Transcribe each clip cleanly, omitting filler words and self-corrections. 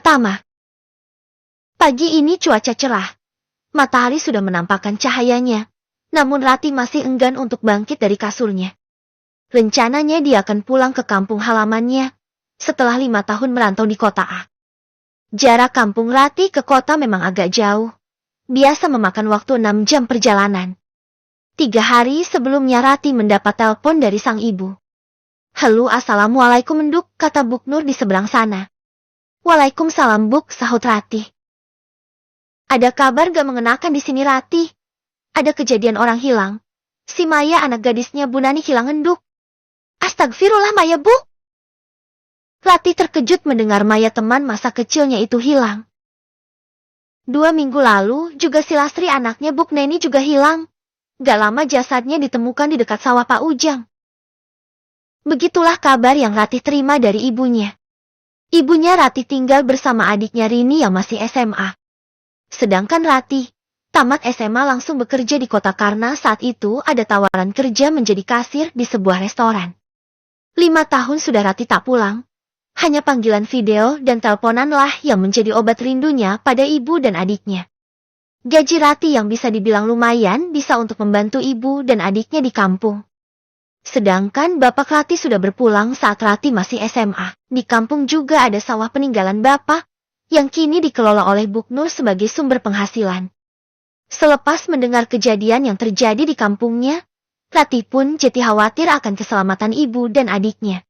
pertama. Pagi ini cuaca cerah. Matahari sudah menampakkan cahayanya. Namun Rati masih enggan untuk bangkit dari kasurnya. Rencananya dia akan pulang ke kampung halamannya setelah 5 tahun merantau di kota A. Jarak kampung Rati ke kota memang agak jauh. Biasa memakan waktu 6 jam perjalanan. 3 hari sebelumnya Rati mendapat telepon dari sang ibu. "Halo, assalamualaikum Nduk," kata Buk Nur di seberang sana. "Waalaikumsalam Buk," sahut Rati. "Ada kabar gak mengenakan di sini Rati? Ada kejadian orang hilang. Si Maya anak gadisnya Bu Nani hilang Nduk." "Astagfirullah, Maya Bu?" Rati terkejut mendengar Maya teman masa kecilnya itu hilang. 2 minggu lalu juga si Lasri anaknya Buk Neni juga hilang. Gak lama jasadnya ditemukan di dekat sawah Pak Ujang. Begitulah kabar yang Rati terima dari ibunya. Ibunya Rati tinggal bersama adiknya Rini yang masih SMA. Sedangkan Rati tamat SMA langsung bekerja di kota karena saat itu ada tawaran kerja menjadi kasir di sebuah restoran. 5 tahun sudah Rati tak pulang. Hanya panggilan video dan teleponanlah yang menjadi obat rindunya pada ibu dan adiknya. Gaji Rati yang bisa dibilang lumayan bisa untuk membantu ibu dan adiknya di kampung. Sedangkan bapak Rati sudah berpulang saat Rati masih SMA. Di kampung juga ada sawah peninggalan bapak yang kini dikelola oleh Buk Nur sebagai sumber penghasilan. Selepas mendengar kejadian yang terjadi di kampungnya, Rati pun jadi khawatir akan keselamatan ibu dan adiknya.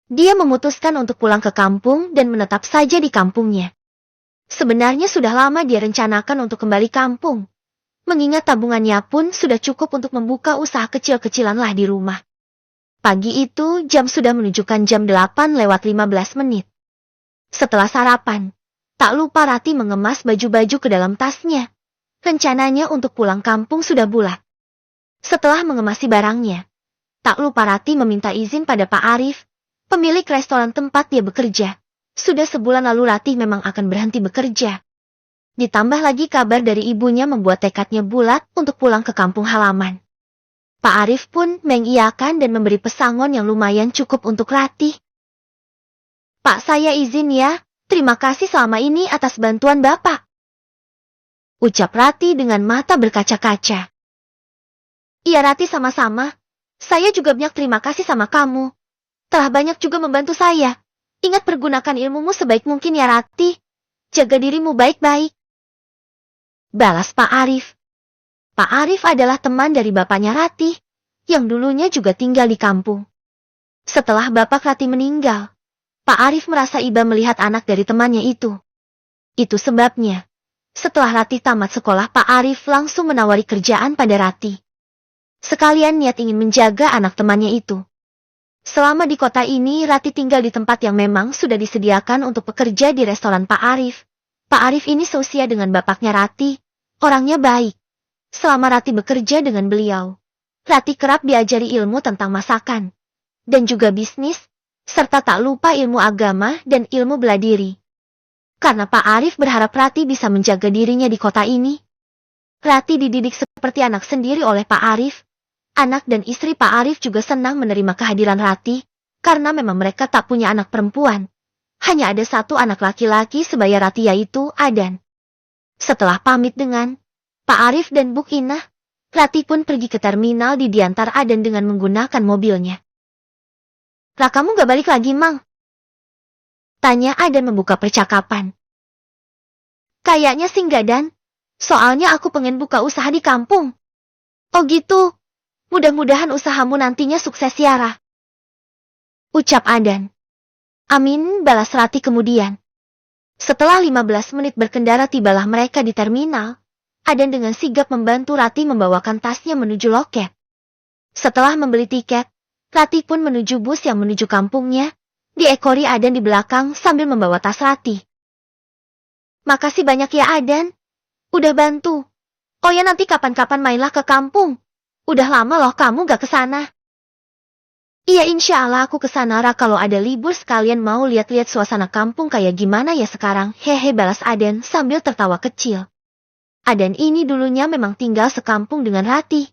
Dia memutuskan untuk pulang ke kampung dan menetap saja di kampungnya. Sebenarnya sudah lama dia rencanakan untuk kembali kampung. Mengingat tabungannya pun sudah cukup untuk membuka usaha kecil-kecilanlah di rumah. Pagi itu jam sudah menunjukkan jam 8:15 menit. Setelah sarapan, tak lupa Rati mengemas baju-baju ke dalam tasnya. Rencananya untuk pulang kampung sudah bulat. Setelah mengemasi barangnya, tak lupa Rati meminta izin pada Pak Arif, pemilik restoran tempat dia bekerja. Sudah sebulan lalu Rati memang akan berhenti bekerja. Ditambah lagi kabar dari ibunya membuat tekadnya bulat untuk pulang ke kampung halaman. Pak Arif pun mengiyakan dan memberi pesangon yang lumayan cukup untuk Rati. "Pak, saya izin ya. Terima kasih selama ini atas bantuan Bapak," ucap Rati dengan mata berkaca-kaca. "Iya Rati, sama-sama. Saya juga banyak terima kasih sama kamu. Telah banyak juga membantu saya. Ingat pergunakan ilmumu sebaik mungkin ya Rati. Jaga dirimu baik-baik," balas Pak Arif. Pak Arif adalah teman dari bapaknya Rati, yang dulunya juga tinggal di kampung. Setelah bapak Rati meninggal, Pak Arif merasa iba melihat anak dari temannya itu. Itu sebabnya, setelah Rati tamat sekolah Pak Arif langsung menawari kerjaan pada Rati. Sekalian niat ingin menjaga anak temannya itu. Selama di kota ini, Rati tinggal di tempat yang memang sudah disediakan untuk bekerja di restoran Pak Arif. Pak Arif ini seusia dengan bapaknya Rati, orangnya baik. Selama Rati bekerja dengan beliau, Rati kerap diajari ilmu tentang masakan, dan juga bisnis, serta tak lupa ilmu agama dan ilmu bela diri. Karena Pak Arif berharap Rati bisa menjaga dirinya di kota ini, Rati dididik seperti anak sendiri oleh Pak Arif. Anak dan istri Pak Arif juga senang menerima kehadiran Rati, karena memang mereka tak punya anak perempuan. Hanya ada satu anak laki-laki sebaya Rati yaitu Adan. Setelah pamit dengan Pak Arif dan Buk Inah, Rati pun pergi ke terminal di diantar Adan dengan menggunakan mobilnya. "Kamu gak balik lagi, Mang?" tanya Adan membuka percakapan. "Kayaknya sih enggak, Dan. Soalnya aku pengen buka usaha di kampung." "Oh gitu. Mudah-mudahan usahamu nantinya sukses ya, Ra," ucap Adan. "Amin," balas Rati kemudian. Setelah 15 menit berkendara tibalah mereka di terminal. Adan dengan sigap membantu Rati membawakan tasnya menuju loket. Setelah membeli tiket, Rati pun menuju bus yang menuju kampungnya. Diekori Adan di belakang sambil membawa tas Rati. "Makasih banyak ya Adan. Udah bantu. Oh ya, nanti kapan-kapan mainlah ke kampung. Udah lama loh kamu gak kesana." "Iya, insya Allah aku kesana Ra, kalau ada libur sekalian mau lihat-lihat suasana kampung kayak gimana ya sekarang," hehe balas Adan sambil tertawa kecil. Adan ini dulunya memang tinggal sekampung dengan Rati.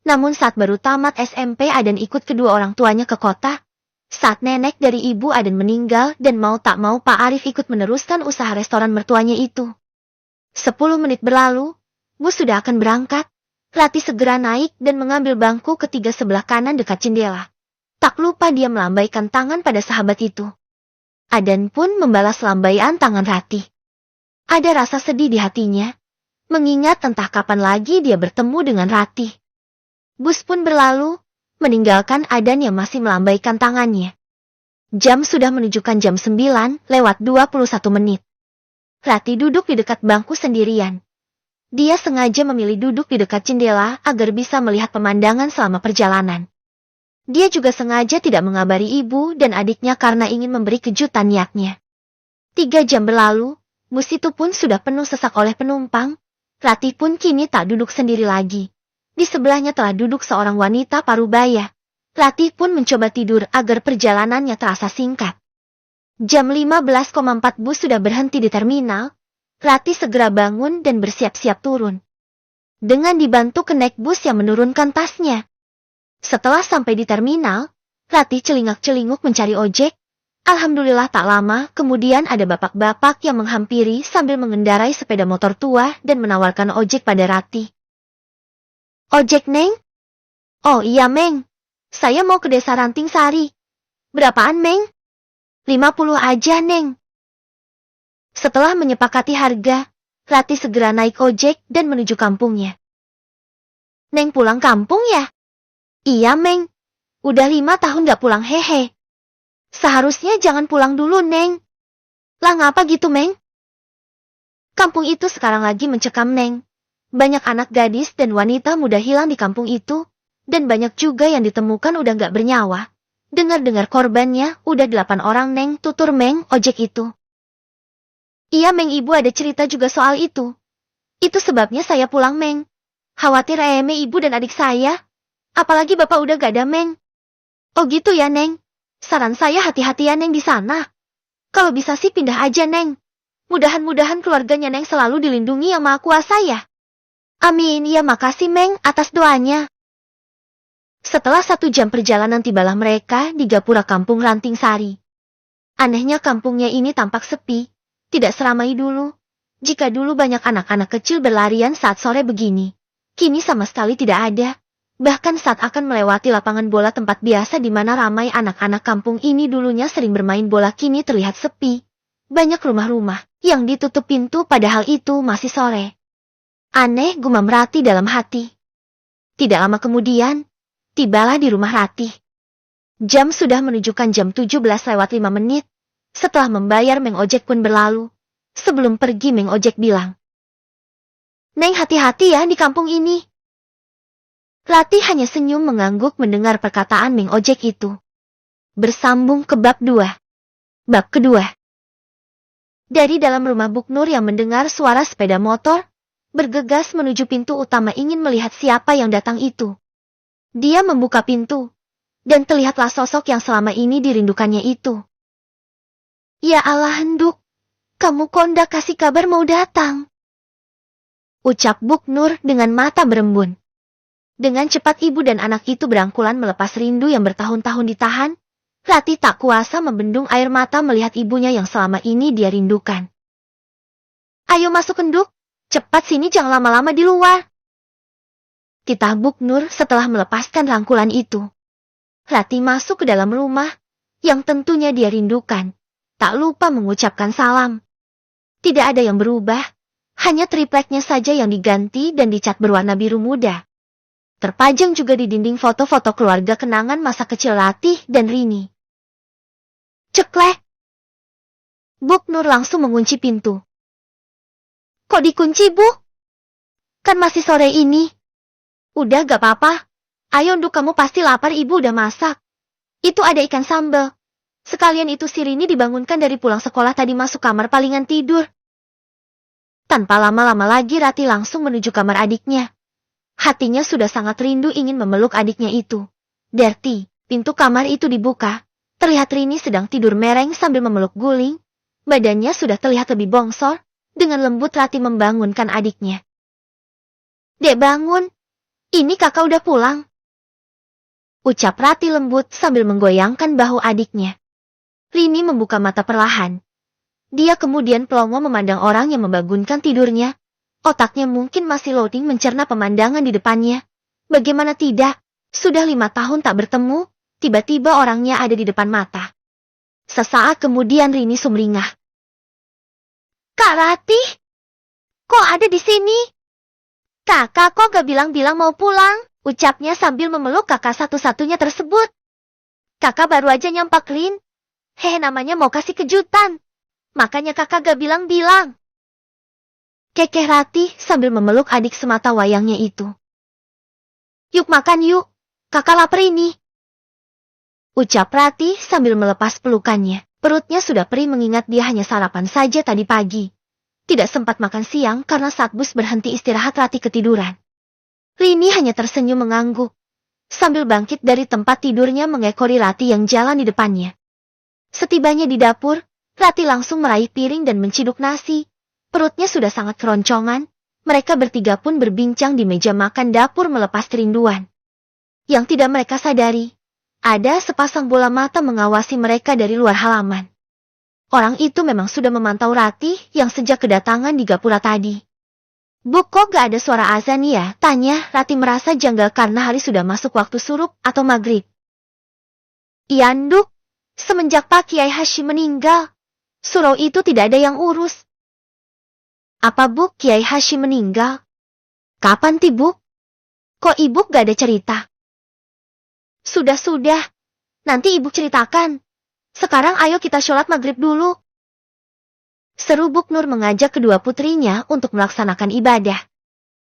Namun saat baru tamat SMP Adan ikut kedua orang tuanya ke kota. Saat nenek dari Ibu Aden meninggal dan mau tak mau Pak Arif ikut meneruskan usaha restoran mertuanya itu. 10 menit berlalu, bus sudah akan berangkat. Rati segera naik dan mengambil bangku ketiga sebelah kanan dekat jendela. Tak lupa dia melambaikan tangan pada sahabat itu. Aden pun membalas lambaian tangan Rati. Ada rasa sedih di hatinya, mengingat entah kapan lagi dia bertemu dengan Rati. Bus pun berlalu, meninggalkan Aden yang masih melambaikan tangannya. Jam sudah menunjukkan jam 9:21 menit. Rati duduk di dekat bangku sendirian. Dia sengaja memilih duduk di dekat jendela agar bisa melihat pemandangan selama perjalanan. Dia juga sengaja tidak mengabari ibu dan adiknya karena ingin memberi kejutan niatnya. 3 jam berlalu, bus itu pun sudah penuh sesak oleh penumpang. Rati pun kini tak duduk sendiri lagi. Di sebelahnya telah duduk seorang wanita parubaya. Rati pun mencoba tidur agar perjalanannya terasa singkat. Jam 15:04 bus sudah berhenti di terminal. Rati segera bangun dan bersiap-siap turun. Dengan dibantu kenek bus yang menurunkan tasnya. Setelah sampai di terminal, Rati celingak-celinguk mencari ojek. Alhamdulillah tak lama kemudian ada bapak-bapak yang menghampiri sambil mengendarai sepeda motor tua dan menawarkan ojek pada Rati. "Ojek, Neng?" "Oh iya, Meng. Saya mau ke desa Ranting Sari." "Berapaan, Meng?" 50 aja, Neng." Setelah menyepakati harga, Rati segera naik ojek dan menuju kampungnya. "Neng pulang kampung ya?" "Iya, Meng. Udah 5 tahun gak pulang, hehe." "Seharusnya jangan pulang dulu, Neng." "Lah ngapa gitu, Meng?" "Kampung itu sekarang lagi mencekam, Neng. Banyak anak gadis dan wanita muda hilang di kampung itu, dan banyak juga yang ditemukan udah gak bernyawa. Dengar-dengar korbannya udah 8 orang, Neng," tutur Meng ojek itu. "Iya, Meng, ibu ada cerita juga soal itu. Itu sebabnya saya pulang, Meng. Khawatir Eme ibu dan adik saya. Apalagi bapak udah gak ada, Meng." "Oh gitu ya, Neng. Saran saya hati-hatian, Neng, di sana. Kalau bisa sih pindah aja, Neng. Mudah-mudahan keluarganya Neng selalu dilindungi Yang Maha Kuasa ya." "Amin, ya makasih, Meng, atas doanya." Setelah 1 jam perjalanan tibalah mereka di gapura kampung Ranting Sari. Anehnya kampungnya ini tampak sepi, tidak seramai dulu. Jika dulu banyak anak-anak kecil berlarian saat sore begini, kini sama sekali tidak ada. Bahkan saat akan melewati lapangan bola tempat biasa di mana ramai anak-anak kampung ini dulunya sering bermain bola kini terlihat sepi. Banyak rumah-rumah yang ditutup pintu padahal itu masih sore. Aneh, gumam Rati dalam hati. Tidak lama kemudian, tibalah di rumah Rati. Jam sudah menunjukkan jam 17:05 menit. Setelah membayar, Meng ojek pun berlalu. Sebelum pergi, Meng ojek bilang, "Neng, hati-hati ya di kampung ini." Rati hanya senyum mengangguk mendengar perkataan Meng ojek itu. Bersambung ke bab 2. Bab kedua. Dari dalam rumah Buk Nur yang mendengar suara sepeda motor, bergegas menuju pintu utama ingin melihat siapa yang datang itu. Dia membuka pintu, dan terlihatlah sosok yang selama ini dirindukannya itu. "Ya Allah, Henduk, kamu kondak kasih kabar mau datang," ucap Buk Nur dengan mata berembun. Dengan cepat ibu dan anak itu berangkulan melepas rindu yang bertahun-tahun ditahan. Rati tak kuasa membendung air mata melihat ibunya yang selama ini dia rindukan. "Ayo masuk, Henduk, cepat sini, jangan lama-lama di luar," titah Buk Nur setelah melepaskan rangkulan itu. Rati masuk ke dalam rumah, yang tentunya dia rindukan. Tak lupa mengucapkan salam. Tidak ada yang berubah, hanya tripleknya saja yang diganti dan dicat berwarna biru muda. Terpajang juga di dinding foto-foto keluarga kenangan masa kecil Rati dan Rini. Ceklek! Buk Nur langsung mengunci pintu. "Kok dikunci, Bu? Kan masih sore ini." "Udah gak apa-apa. Ayo, Nduk, kamu pasti lapar, ibu udah masak. Itu ada ikan sambal. Sekalian itu si Rini dibangunkan dari pulang sekolah tadi masuk kamar palingan tidur." Tanpa lama-lama lagi Rati langsung menuju kamar adiknya. Hatinya sudah sangat rindu ingin memeluk adiknya itu. Derti, pintu kamar itu dibuka. Terlihat Rini sedang tidur mereng sambil memeluk guling. Badannya sudah terlihat lebih bongsor. Dengan lembut Rati membangunkan adiknya. "Dek, bangun. Ini kakak udah pulang." Ucap Rati lembut sambil menggoyangkan bahu adiknya. Rini membuka mata perlahan. Dia kemudian pelongo memandang orang yang membangunkan tidurnya. Otaknya mungkin masih loading mencerna pemandangan di depannya. Bagaimana tidak? Sudah 5 tahun tak bertemu, tiba-tiba orangnya ada di depan mata. Sesaat kemudian Rini sumringah. Kak Rati? Kok ada di sini? Kakak kok gak bilang-bilang mau pulang? Ucapnya sambil memeluk kakak satu-satunya tersebut. Kakak baru aja nyampak Lin. Hehe, namanya mau kasih kejutan. Makanya kakak gak bilang-bilang. Kekeh Rati sambil memeluk adik semata wayangnya itu. Yuk makan yuk, kakak lapar ini. Ucap Rati sambil melepas pelukannya. Perutnya sudah perih mengingat dia hanya sarapan saja tadi pagi. Tidak sempat makan siang karena saat bus berhenti istirahat Rati ketiduran. Rini hanya tersenyum mengangguk. Sambil bangkit dari tempat tidurnya mengekori Rati yang jalan di depannya. Setibanya di dapur, Rati langsung meraih piring dan menciduk nasi. Perutnya sudah sangat keroncongan. Mereka bertiga pun berbincang di meja makan dapur melepas kerinduan. Yang tidak mereka sadari, ada sepasang bola mata mengawasi mereka dari luar halaman. Orang itu memang sudah memantau Rati yang sejak kedatangan di gapura tadi. Bu, kok gak ada suara azan ya? Tanya. Rati merasa janggal karena hari sudah masuk waktu surup atau maghrib. Iya, Nduk. Semenjak Pak Kiai Hashim meninggal, surau itu tidak ada yang urus. Apa Bu, Kiai Hashim meninggal? Kapan ti Bu? Kok Ibu gak ada cerita? Sudah. Nanti Ibu ceritakan. Sekarang ayo kita sholat maghrib dulu. Seru Buk Nur mengajak kedua putrinya untuk melaksanakan ibadah.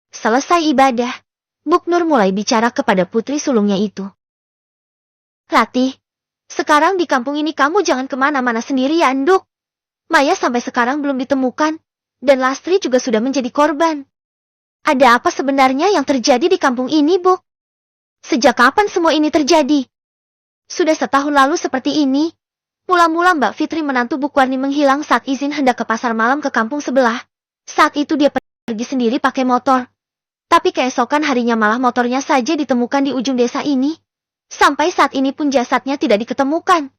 Selesai ibadah, Buk Nur mulai bicara kepada putri sulungnya itu. Rati, sekarang di kampung ini kamu jangan kemana-mana sendiri ya Nduk. Maya sampai sekarang belum ditemukan, dan Lastri juga sudah menjadi korban. Ada apa sebenarnya yang terjadi di kampung ini, Bu? Sejak kapan semua ini terjadi? Sudah setahun lalu seperti ini. Mula-mula Mbak Fitri menantu Bu Warni menghilang saat izin hendak ke pasar malam ke kampung sebelah. Saat itu dia pergi sendiri pakai motor. Tapi keesokan harinya malah motornya saja ditemukan di ujung desa ini. Sampai saat ini pun jasadnya tidak diketemukan.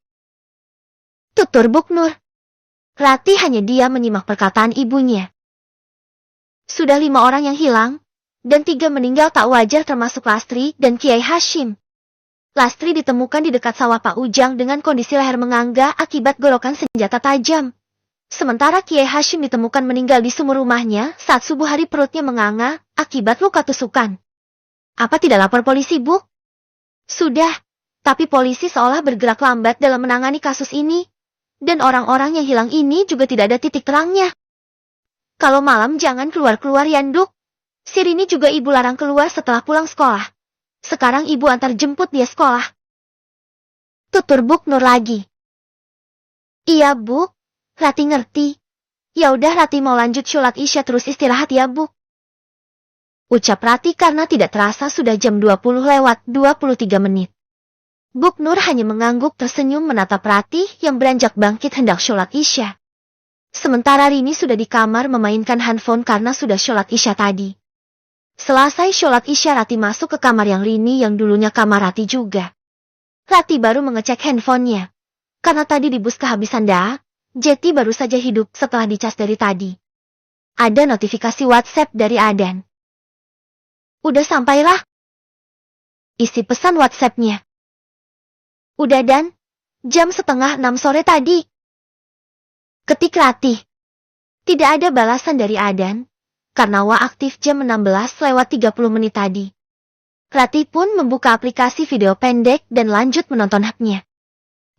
Tutur Buk Nur. Rati hanya diam menyimak perkataan ibunya. Sudah 5 orang yang hilang, dan 3 meninggal tak wajar termasuk Lastri dan Kiai Hashim. Lastri ditemukan di dekat sawah Pak Ujang dengan kondisi leher menganga akibat gorokan senjata tajam. Sementara Kiai Hashim ditemukan meninggal di sumur rumahnya saat subuh hari perutnya menganga akibat luka tusukan. Apa tidak lapor polisi, Bu? Sudah, tapi polisi seolah bergerak lambat dalam menangani kasus ini. Dan orang-orang yang hilang ini juga tidak ada titik terangnya. Kalau malam jangan keluar-keluar ya, Nduk. Si Rini juga Ibu larang keluar setelah pulang sekolah. Sekarang Ibu antar jemput dia sekolah. Tutur Buk Nur lagi. Iya, Bu. Rati ngerti. Ya udah Rati mau lanjut sholat Isya terus istirahat ya, Bu. Ucap Rati karena tidak terasa sudah jam 20:23. Buk Nur hanya mengangguk tersenyum menatap Rati yang beranjak bangkit hendak sholat Isya. Sementara Rini sudah di kamar memainkan handphone karena sudah sholat Isya tadi. Selesai sholat Isya Rati masuk ke kamar yang Rini yang dulunya kamar Rati juga. Rati baru mengecek handphonenya. Karena tadi di bus kehabisan data, Jeti baru saja hidup setelah dicas dari tadi. Ada notifikasi WhatsApp dari Adan. Udah sampailah. Isi pesan WhatsApp-nya. Udah Dan, jam 5:30 sore tadi. Ketik Rati. Tidak ada balasan dari Adan. Karena Wa aktif jam 16:30 tadi. Rati pun membuka aplikasi video pendek dan lanjut menonton hapnya.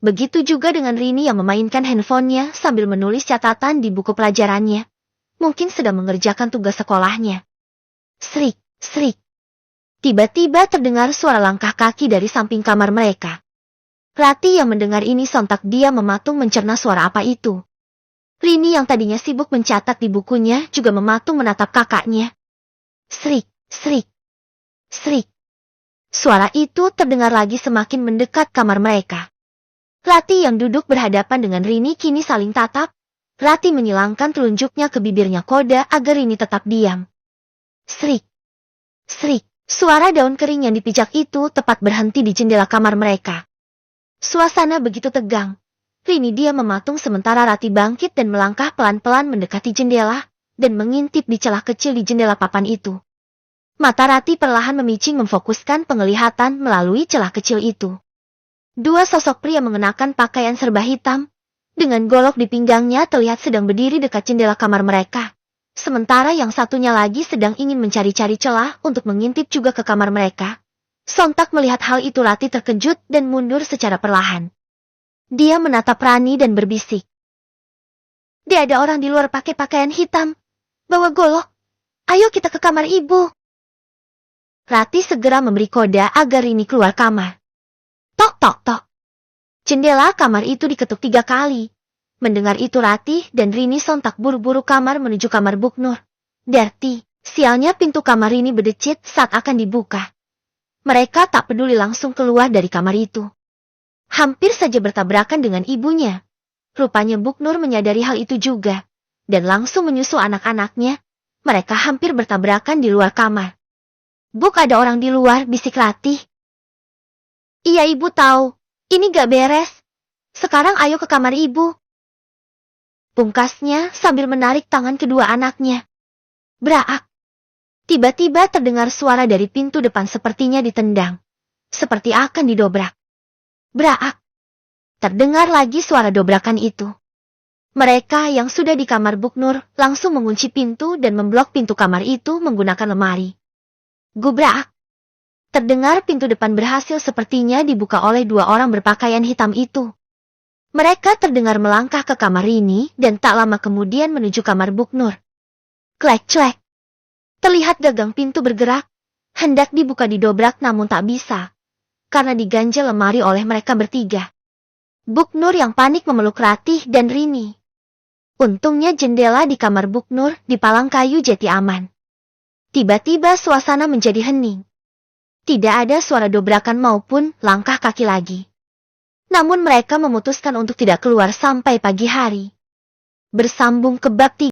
Begitu juga dengan Rini yang memainkan handphonenya sambil menulis catatan di buku pelajarannya. Mungkin sedang mengerjakan tugas sekolahnya. Srik, srik. Tiba-tiba terdengar suara langkah kaki dari samping kamar mereka. Rati yang mendengar ini sontak dia mematung mencerna suara apa itu. Rini yang tadinya sibuk mencatat di bukunya juga mematung menatap kakaknya. Srik, srik, srik. Suara itu terdengar lagi semakin mendekat kamar mereka. Rati yang duduk berhadapan dengan Rini kini saling tatap. Rati menyilangkan telunjuknya ke bibirnya kode agar Rini tetap diam. Srik, srik, Suara daun kering yang dipijak itu tepat berhenti di jendela kamar mereka. Suasana begitu tegang. Rini diam mematung sementara Rati bangkit dan melangkah pelan-pelan mendekati jendela dan mengintip di celah kecil di jendela papan itu. Mata Rati perlahan memicing memfokuskan penglihatan melalui celah kecil itu. Dua sosok pria mengenakan pakaian serba hitam, dengan golok di pinggangnya terlihat sedang berdiri dekat jendela kamar mereka. Sementara yang satunya lagi sedang ingin mencari-cari celah untuk mengintip juga ke kamar mereka. Sontak melihat hal itu Rati terkejut dan mundur secara perlahan. Dia menatap Rani dan berbisik. Dia ada orang di luar pakai pakaian hitam. Bawa golok. Ayo kita ke kamar ibu. Rati segera memberi kode agar Rini keluar kamar. Tok tok tok. Jendela kamar itu diketuk 3 kali. Mendengar itu Rati dan Rini sontak buru-buru kamar menuju kamar Buknur. Darti, sialnya pintu kamar Rini berdecit saat akan dibuka. Mereka tak peduli langsung keluar dari kamar itu. Hampir saja bertabrakan dengan ibunya. Rupanya Buknur menyadari hal itu juga. Dan langsung menyusul anak-anaknya. Mereka hampir bertabrakan di luar kamar. Buk, ada orang di luar, bisik Rati. Iya ibu tahu. Ini gak beres. Sekarang ayo ke kamar ibu. Pungkasnya sambil menarik tangan kedua anaknya. Braak. Tiba-tiba terdengar suara dari pintu depan sepertinya ditendang. Seperti akan didobrak. Braak. Terdengar lagi suara dobrakan itu. Mereka yang sudah di kamar Buknur langsung mengunci pintu dan memblok pintu kamar itu menggunakan lemari. Gubrak. Terdengar pintu depan berhasil sepertinya dibuka oleh 2 orang berpakaian hitam itu. Mereka terdengar melangkah ke kamar Rini dan tak lama kemudian menuju kamar Buknur. Klek-klek. Terlihat gagang pintu bergerak. Hendak dibuka didobrak namun tak bisa. Karena diganjel lemari oleh mereka bertiga. Buknur yang panik memeluk Ratih dan Rini. Untungnya jendela di kamar Buknur di palang kayu jati aman. Tiba-tiba suasana menjadi hening. Tidak ada suara dobrakan maupun langkah kaki lagi. Namun mereka memutuskan untuk tidak keluar sampai pagi hari. Bersambung ke bab 3.